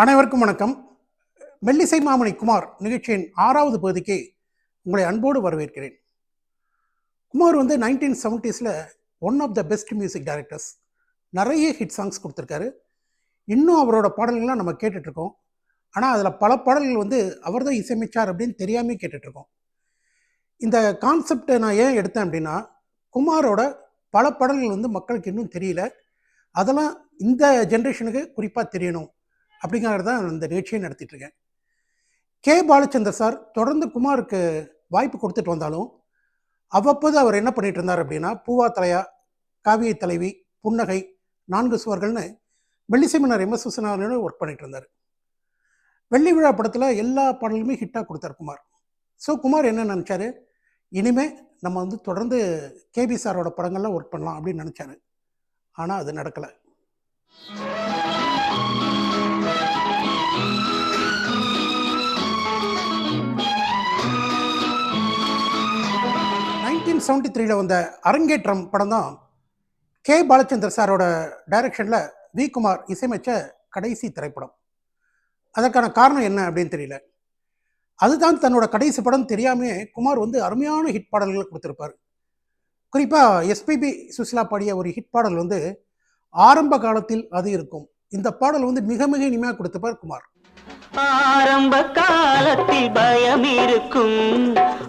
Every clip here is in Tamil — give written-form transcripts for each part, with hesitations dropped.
அனைவருக்கும் வணக்கம். மெல்லிசை மாமணி குமார் நிகழ்ச்சியின் 6வது பகுதிக்கு உங்களை அன்போடு வரவேற்கிறேன். குமார் வந்து 1970ஸ்ல one of the best music directors. நிறைய ஹிட் சாங்ஸ் கொடுத்துருக்காரு. இன்னும் அவரோட பாடல்கள்லாம் நம்ம கேட்டுட்ருக்கோம். ஆனால் அதில் பல பாடல்கள் வந்து அவர் தான் இசையமைச்சார் அப்படின்னு தெரியாமல் கேட்டுட்ருக்கோம். இந்த கான்செப்டை நான் ஏன் எடுத்தேன் அப்படின்னா, குமாரோட பல பாடல்கள் வந்து மக்களுக்கு இன்னும் தெரியல. அதெல்லாம் இந்த ஜென்ரேஷனுக்கு குறிப்பாக தெரியணும் அப்படிங்கிறது தான் இந்த நிகழ்ச்சியை நடத்திட்டு இருக்கேன். கே பாலச்சந்தர் சார் தொடர்ந்து குமாருக்கு வாய்ப்பு கொடுத்துட்டு வந்தாலும் அவ்வப்போது அவர் என்ன பண்ணிட்டு இருந்தார் அப்படின்னா, பூவா தலையா, காவிய தலைவி, புன்னகை, 4 சுவர்கள்னு மெல்லிசை மன்னர் எம்.எஸ். விஸ்வநாதனோட ஒர்க் பண்ணிட்டு இருந்தார். வெள்ளி விழா படத்தில் எல்லா பாடலுமே ஹிட்டாக கொடுத்தார் குமார். ஸோ குமார் என்ன நினச்சாரு, இனிமே நம்ம வந்து தொடர்ந்து கேபி சாரோட படங்கள்லாம் ஒர்க் பண்ணலாம் அப்படின்னு நினச்சாரு. ஆனால் அது நடக்கலை. 1973 வந்த அரங்கேற்றம் படம் தான் கே பாலச்சந்தர் சாரோட டைரக்ஷனில் வி குமார் இசையமைச்ச கடைசி திரைப்படம். அதற்கான காரணம் என்ன அப்படின்னு தெரியல. அதுதான் தன்னோட கடைசி படம் தெரியாமே குமார் வந்து அருமையான ஹிட் பாடல்கள் கொடுத்துருப்பார். குறிப்பாக எஸ்பிபி சுசிலா பாடிய ஒரு ஹிட் பாடல் வந்து ஆரம்ப காலத்தில் அது இருக்கும். இந்த பாடல் வந்து மிக மிக இனிமையாக கொடுத்துப்பார் குமார். ஆரம்ப காலத்தில் பயம் இருக்கும்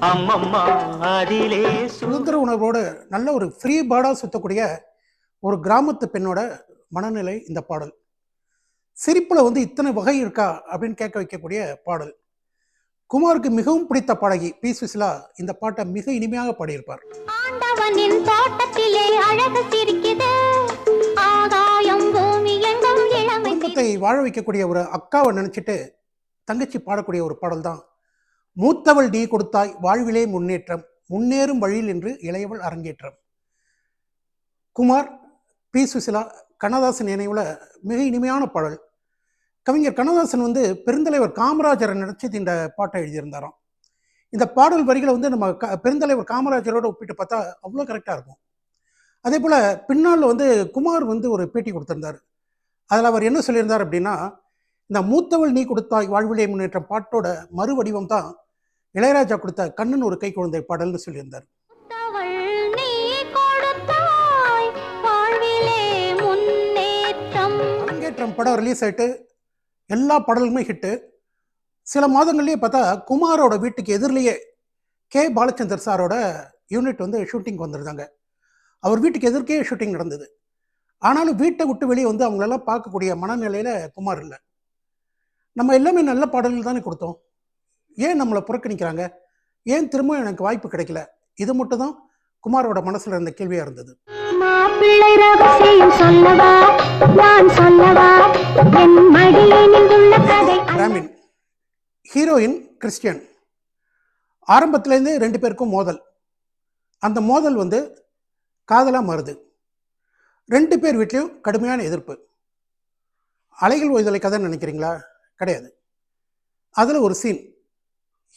அம்மம்மா அதிலே சுதந்திர உணர்வோடு நல்ல ஒரு ஃப்ரீ பேர்டாக சுற்றக்கூடிய ஒரு கிராமத்து பெண்ணோட மனநிலை இந்த பாடல். சிரிப்பில் வந்து இத்தனை வகை இருக்கா அப்படின்னு கேட்க வைக்கக்கூடிய பாடல். குமாருக்கு மிகவும் பிடித்த பாடகி பி சுசிலா இந்த பாட்டை மிக இனிமையாக பாடியிருப்பார். குடும்பத்தை வாழ வைக்கக்கூடிய ஒரு அக்காவை நினைச்சிட்டு தங்கச்சி பாடக்கூடிய ஒரு பாடல் தான் மூத்தவள் நீ கொடுத்தாய் வாழ்விலே முன்னேற்றம், முன்னேறும் வழியில் என்று இளையவள் அரங்கேற்றம். குமார், பி சுசிலா, கண்ணதாசன் நினைவுல மிக இனிமையான பாடல். கவிஞர் கண்ணதாசன் வந்து பெருந்தலைவர் காமராஜரை நினைச்சு இந்த பாட்டை எழுதியிருந்தாராம். இந்த பாடல் வரிகளை வந்து நம்ம பெருந்தலைவர் காமராஜரோட ஒப்பிட்டு பார்த்தா அவ்வளோ கரெக்டாக இருக்கும். அதே போல் பின்னால் வந்து குமார் வந்து ஒரு பேட்டி கொடுத்திருந்தார். அதில் அவர் என்ன சொல்லியிருந்தார் அப்படின்னா, இந்த மூத்தவள் நீ கொடுத்தாய் வாழ்விலே முன்னேற்றம் பாட்டோட மறு வடிவம் தான் இளையராஜா கொடுத்த கண்ணன் ஒரு கை குழந்தை பாடல்னு சொல்லியிருந்தார். அரங்கேற்றம் படம் ரிலீஸ் ஆயிட்டு எல்லா பாடலுமே ஹிட்டு. சில மாதங்கள்லேயே பார்த்தா குமாரோட வீட்டுக்கு எதிரிலேயே கே பாலச்சந்தர் சாரோட யூனிட் வந்து ஷூட்டிங் வந்திருந்தாங்க. அவர் வீட்டுக்கு எதிர்க்கே ஷூட்டிங் நடந்தது. ஆனாலும் வீட்டை விட்டு வெளியே வந்து அவங்களெல்லாம் பார்க்கக்கூடிய மனநிலையில் குமார் இல்லை. நம்ம எல்லாமே நல்ல பாடல்கள் தானே கொடுத்தோம், ஏன் நம்மளை புறக்கணிக்கிறாங்க, ஏன் திரும்ப எனக்கு வாய்ப்பு கிடைக்கல? இது மட்டும் தான் குமாரோட மனசில் இருந்த கேள்வியாக இருந்தது. Brahmin, heroine Christian. ஆரம்பத்திலேருந்து 2 பேருக்கும் மோதல். அந்த மோதல் வந்து காதலாக மாறுது. 2 பேர் வீட்லேயும் கடுமையான எதிர்ப்பு. அலைகள் ஓய்தலை கதைன்னு நினைக்கிறீங்களா? கிடையாது. அதில் ஒரு சீன்,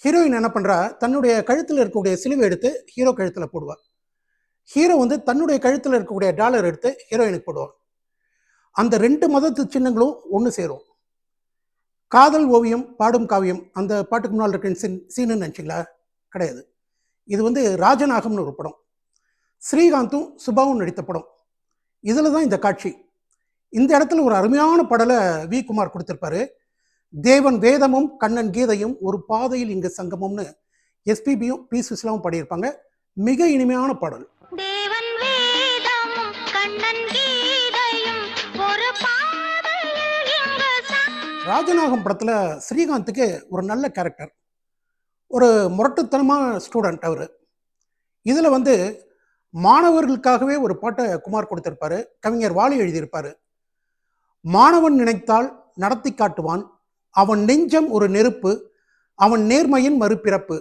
ஹீரோயின் என்ன பண்ணுறா, தன்னுடைய கழுத்தில் இருக்கக்கூடிய சிலுவை எடுத்து ஹீரோ கழுத்தில் போடுவாள். ஹீரோ வந்து தன்னுடைய கழுத்தில் இருக்கக்கூடிய டாலர் எடுத்து ஹீரோயினுக்கு போடுவாள். அந்த 2 மதத்து சின்னங்களும் ஒன்று சேரும். காதல் ஓவியம் பாடும் காவியம் அந்த பாட்டுக்கு முன்னால் இருக்க சீனுன்னு நினச்சிங்களா? கிடையாது. இது வந்து ராஜநாகம்னு ஒரு படம், ஸ்ரீகாந்தும் சுபாவும் நடித்த படம். இதில் தான் இந்த காட்சி. இந்த இடத்துல ஒரு அருமையான பாடலை வி குமார் கொடுத்திருப்பாரு. தேவன் வேதமும் கண்ணன் கீதையும் ஒரு பாதையில் இங்கு சங்கமம்னு எஸ்பிபியும் பி சுசிலாவும் பாடியிருப்பாங்க. மிக இனிமையான பாடல். ராஜநாகம் படத்தில் ஸ்ரீகாந்துக்கு ஒரு நல்ல கேரக்டர், ஒரு முரட்டுத்தனமான ஸ்டூடெண்ட் அவர். இதில் வந்து மாணவர்களுக்காகவே ஒரு பாட்டை குமார் கொடுத்திருப்பாரு. கவிஞர் வாலி எழுதியிருப்பாரு. மாணவன் நினைத்தால் நடத்தி காட்டுவான், அவன் நெஞ்சம் ஒரு நெருப்பு, அவன் நேர்மையின் மறுபிறப்பு,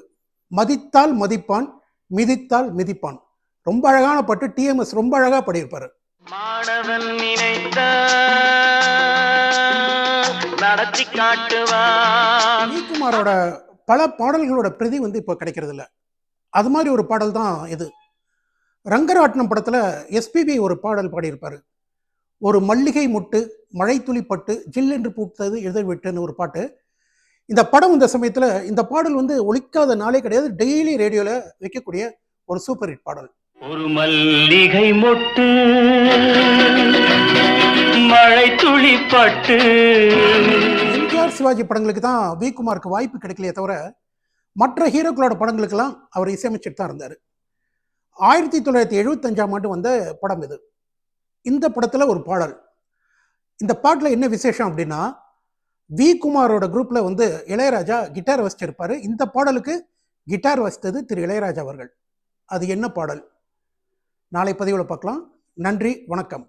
மதித்தால் மதிப்பான், மிதித்தால் மிதிப்பான். ரொம்ப அழகான பாட்டு. டிஎம்எஸ் ரொம்ப அழகா பாடியிருப்பாரு. மாணவன் நடத்தி காட்டுவான். வி குமாரோட பல பாடல்களோட பிரதி வந்து இப்போ கிடைக்கிறது இல்லை. அது மாதிரி ஒரு பாடல் தான் இது. ரங்கராட்னம் படத்தில் எஸ்பிபி ஒரு பாடல் பாடியிருப்பார். ஒரு மல்லிகை மொட்டு மழைத்துளி பட்டு ஜில் என்று பூத்தது எதிர் விட்டுன்னு ஒரு பாட்டு. இந்த படம் இந்த சமயத்தில் இந்த பாடல் வந்து ஒலிக்காத நாளே கிடையாது. டெய்லி ரேடியோவில் வைக்கக்கூடிய ஒரு சூப்பர் ஹிட் பாடல். ஒரு மல்லிகை மொட்டு மழை துளி பட்டு. எம்ஜிஆர் சிவாஜி படங்களுக்கு தான் வி குமாருக்கு வாய்ப்பு கிடைக்கலையே தவிர மற்ற ஹீரோக்களோட படங்களுக்கெல்லாம் அவர் இசையமைச்சிட்டு தான் இருந்தார். 1975ஆம் ஆண்டு வந்த படம் இது. இந்த படத்தில் ஒரு பாடல். இந்த பாட்டில் என்ன விசேஷம் அப்படின்னா, வி குமாரோட குரூப்பில் வந்து இளையராஜா கிட்டார் வாசிச்சிருப்பார். இந்த பாடலுக்கு கிட்டார் வாசித்தது திரு இளையராஜா அவர்கள். அது என்ன பாடல்? நாளை பதிவில் பார்க்கலாம். நன்றி, வணக்கம்.